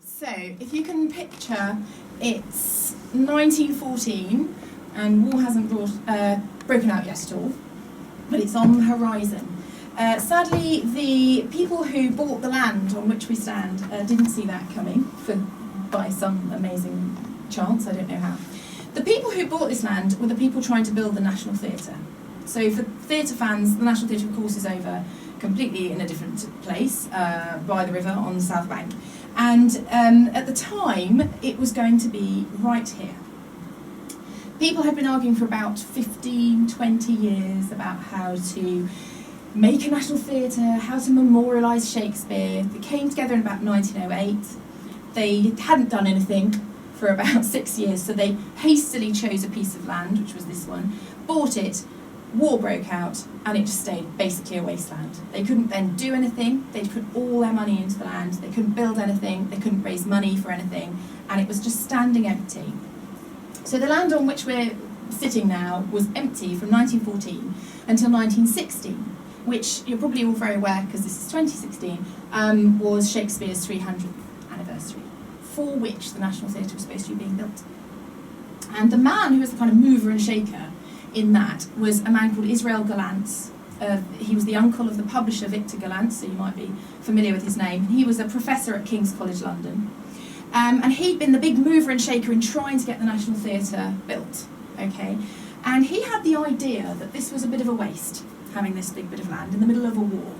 So, if you can picture, it's 1914 and war hasn't broken out yet at all, but it's on the horizon. Sadly, the people who bought the land on which we stand didn't see that coming by some amazing chance, I don't know how. The people who bought this land were the people trying to build the National Theatre. So for theatre fans, the National Theatre of course is over completely in a different place, by the river on the south bank. And at the time, it was going to be right here. People had been arguing for about 15, 20 years about how to make a national theatre, how to memorialise Shakespeare. They came together in about 1908. They hadn't done anything for about 6 years, so they hastily chose a piece of land, which was this one, bought it, war broke out, and it just stayed basically a wasteland. They couldn't then do anything, they'd put all their money into the land, they couldn't build anything, they couldn't raise money for anything, and it was just standing empty. So the land on which we're sitting now was empty from 1914 until 1916, which you're probably all very aware, because this is 2016, was Shakespeare's 300th anniversary, for which the National Theatre was supposed to be being built. And the man who was the kind of mover and shaker in that was a man called Israel Gallant. He was the uncle of the publisher Victor Gallant, so you might be familiar with his name. He was a professor at King's College London. And he'd been the big mover and shaker in trying to get the National Theatre built. Okay? And he had the idea that this was a bit of a waste, having this big bit of land in the middle of a war.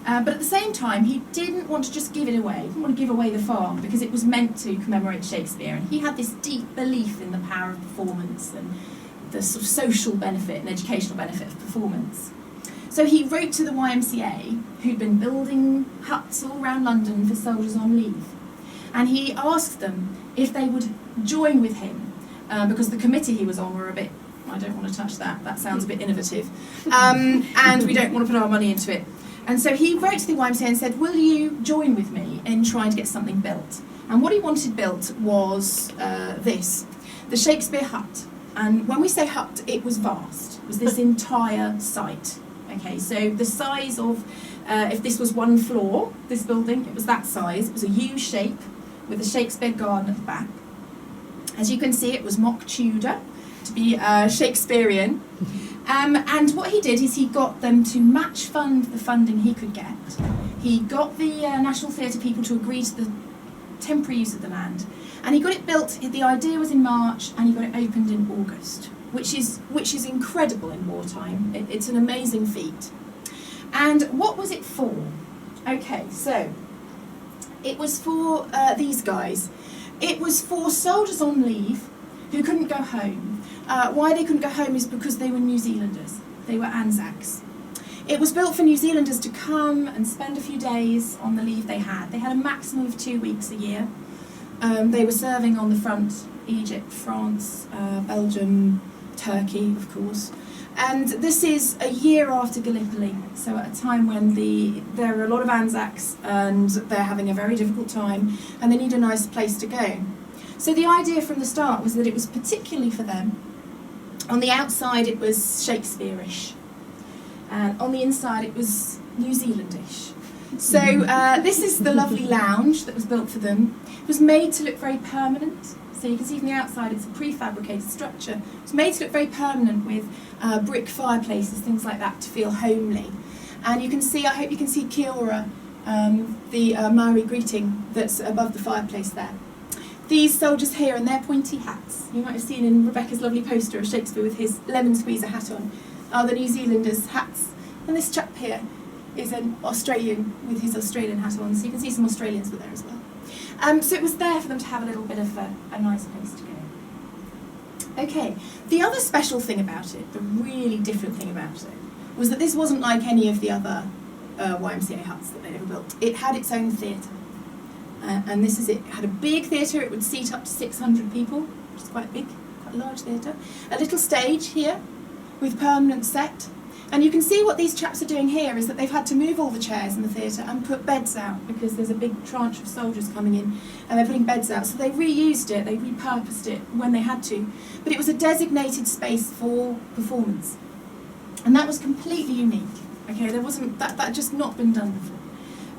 But at the same time, he didn't want to just give it away. He didn't want to give away the farm because it was meant to commemorate Shakespeare. And he had this deep belief in the power of performance and the sort of social benefit and educational benefit of performance. So he wrote to the YMCA, who'd been building huts all around London for soldiers on leave. And he asked them if they would join with him, because the committee he was on were a bit, I don't want to touch that, that sounds a bit innovative, and we don't want to put our money into it. And so he wrote to the YMCA and said, will you join with me in trying to get something built? And what he wanted built was this, the Shakespeare hut. And when we say hut, it was vast. It was this entire site. Okay, so the size of, if this was one floor, this building, it was that size. It was a U shape with a Shakespeare garden at the back. As you can see, it was mock Tudor, to be Shakespearean. And what he did is he got them to match fund the funding he could get. He got the National Theatre people to agree to the temporary use of the land. And he got it built, the idea was in March, and he got it opened in August, which is incredible in wartime. It's an amazing feat. And what was it for? Okay, so it was for these guys. It was for soldiers on leave who couldn't go home. Why they couldn't go home is because they were New Zealanders. They were Anzacs. It was built for New Zealanders to come and spend a few days on the leave they had. They had a maximum of 2 weeks a year. They were serving on the front, Egypt, France, Belgium, Turkey, of course. And this is a year after Gallipoli, so at a time when there are a lot of Anzacs and they're having a very difficult time and they need a nice place to go. So the idea from the start was that it was particularly for them. On the outside it was Shakespeare-ish, and on the inside it was New Zealandish. So this is the lovely lounge that was built for them. It was made to look very permanent. So you can see from the outside it's a prefabricated structure. It's made to look very permanent with brick fireplaces, things like that, to feel homely. And you can see, I hope you can see Kia ora, the Maori greeting that's above the fireplace there. These soldiers here in their pointy hats, you might have seen in Rebecca's lovely poster of Shakespeare with his lemon squeezer hat on, are the New Zealanders' hats. And this chap here is an Australian with his Australian hat on, so you can see some Australians were there as well. So it was there for them to have a little bit of a nice place to go. Okay, the other special thing about it, the really different thing about it, was that this wasn't like any of the other YMCA huts that they'd ever built. It had its own theatre. And this is it. It had a big theatre. It would seat up to 600 people, which is quite big, quite a large theatre. A little stage here with permanent set. And you can see what these chaps are doing here is that they've had to move all the chairs in the theatre and put beds out because there's a big tranche of soldiers coming in and they're putting beds out. So they reused it, they repurposed it when they had to. But it was a designated space for performance. And that was completely unique. Okay, there wasn't, that had just not been done before.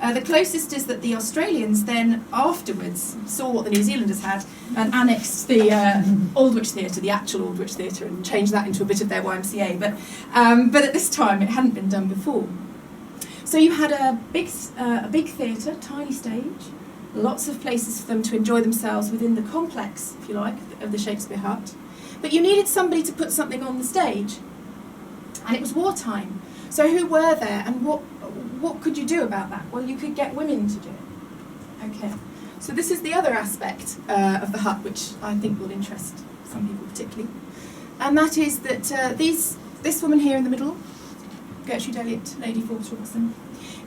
The closest is that the Australians then afterwards saw what the New Zealanders had and annexed the Aldwych Theatre, the actual Aldwych Theatre, and changed that into a bit of their YMCA. But at this time it hadn't been done before. So you had a big theatre, tiny stage, lots of places for them to enjoy themselves within the complex, if you like, of the Shakespeare hut. But you needed somebody to put something on the stage. And it was wartime. So who were there, and what could you do about that? Well, you could get women to do it. Okay. So this is the other aspect of the hut, which I think will interest some people particularly. And that is that this woman here in the middle, Gertrude Elliott, Lady Forbes Robertson,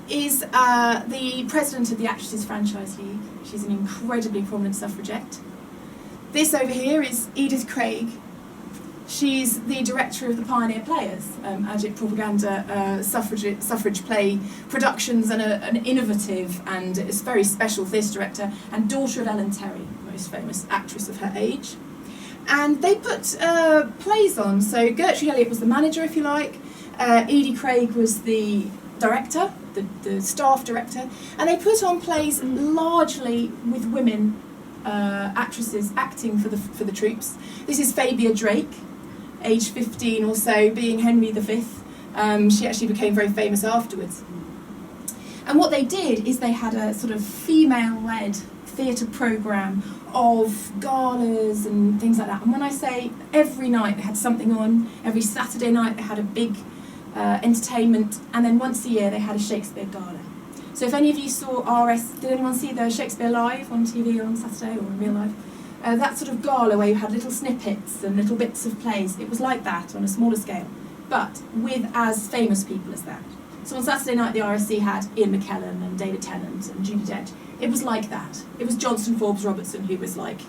is the president of the Actresses Franchise League. She's an incredibly prominent suffragette. This over here is Edith Craig. She's the director of the Pioneer Players, Agit Propaganda suffrage play productions, and an innovative and a very special theatre director, and daughter of Ellen Terry, most famous actress of her age. And they put plays on, so Gertrude Elliott was the manager, if you like, Edie Craig was the director, the staff director, and they put on plays largely with women actresses acting for the troops. This is Fabia Drake, aged 15 or so, being Henry V. She actually became very famous afterwards. And what they did is they had a sort of female-led theatre programme of galas and things like that. And when I say every night they had something on, every Saturday night they had a big entertainment, and then once a year they had a Shakespeare gala. So if any of you saw did anyone see the Shakespeare Live on TV on Saturday or in real life? That sort of gala where you had little snippets and little bits of plays, it was like that on a smaller scale, but with as famous people as that. So on Saturday night the RSC had Ian McKellen and David Tennant and Judi Dench. It was like that. It was Johnson Forbes Robertson who was like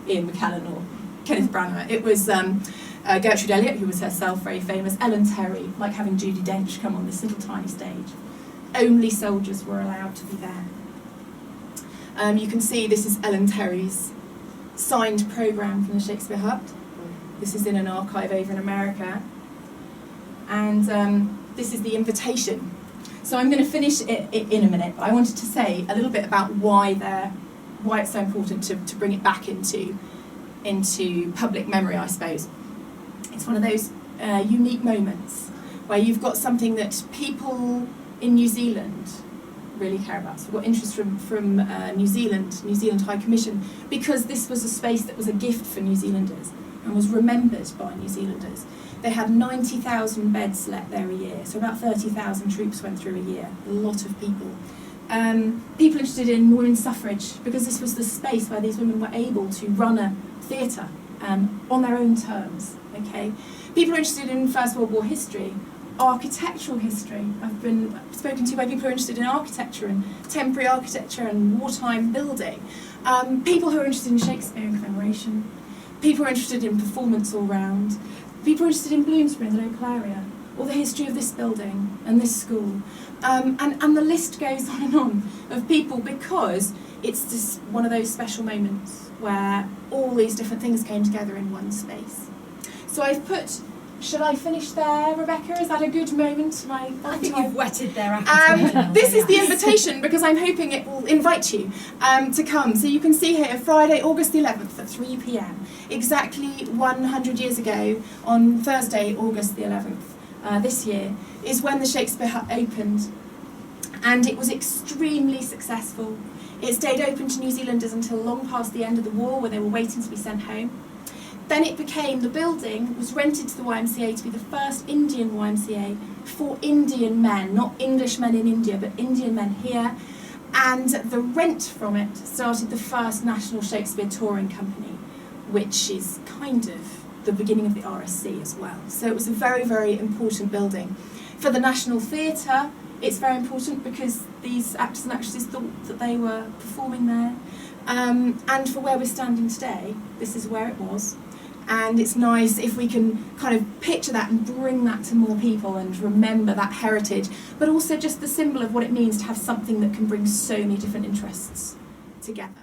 Ian McKellen or Kenneth Branagh. It was Gertrude Elliott, who was herself very famous, Ellen Terry, like having Judi Dench come on this little tiny stage. Only soldiers were allowed to be there. You can see this is Ellen Terry's signed programme from the Shakespeare Hut. This is in an archive over in America. And this is the invitation. So I'm going to finish it in a minute, but I wanted to say a little bit about why it's so important to bring it back into public memory, I suppose. It's one of those unique moments where you've got something that people in New Zealand really care about. So we've got interest from New Zealand High Commission, because this was a space that was a gift for New Zealanders and was remembered by New Zealanders. They had 90,000 beds let there a year, so about 30,000 troops went through a year, a lot of people. People interested in women's suffrage, because this was the space where these women were able to run a theatre on their own terms. Okay, people are interested in First World War history, architectural history. I've been spoken to by people who are interested in architecture and temporary architecture and wartime building. People who are interested in Shakespeare and commemoration. People who are interested in performance all round. People are interested in Bloomsbury and the local area, or the history of this building and this school. And the list goes on of people, because it's just one of those special moments where all these different things came together in one space. So I've put, should I finish there, Rebecca? Is that a good moment? I think you've whetted their appetite. This is the invitation, because I'm hoping it will invite you to come. So you can see here, Friday, August the 11th at 3 p.m. Exactly 100 years ago, on Thursday, August the 11th, this year, is when the Shakespeare Hut opened. And it was extremely successful. It stayed open to New Zealanders until long past the end of the war, where they were waiting to be sent home. Then it became, the building was rented to the YMCA to be the first Indian YMCA for Indian men, not English men in India, but Indian men here. And the rent from it started the first National Shakespeare Touring Company, which is kind of the beginning of the RSC as well. So it was a very, very important building. For the National Theatre, it's very important because these actors and actresses thought that they were performing there. And for where we're standing today, this is where it was. And it's nice if we can kind of picture that and bring that to more people and remember that heritage, but also just the symbol of what it means to have something that can bring so many different interests together.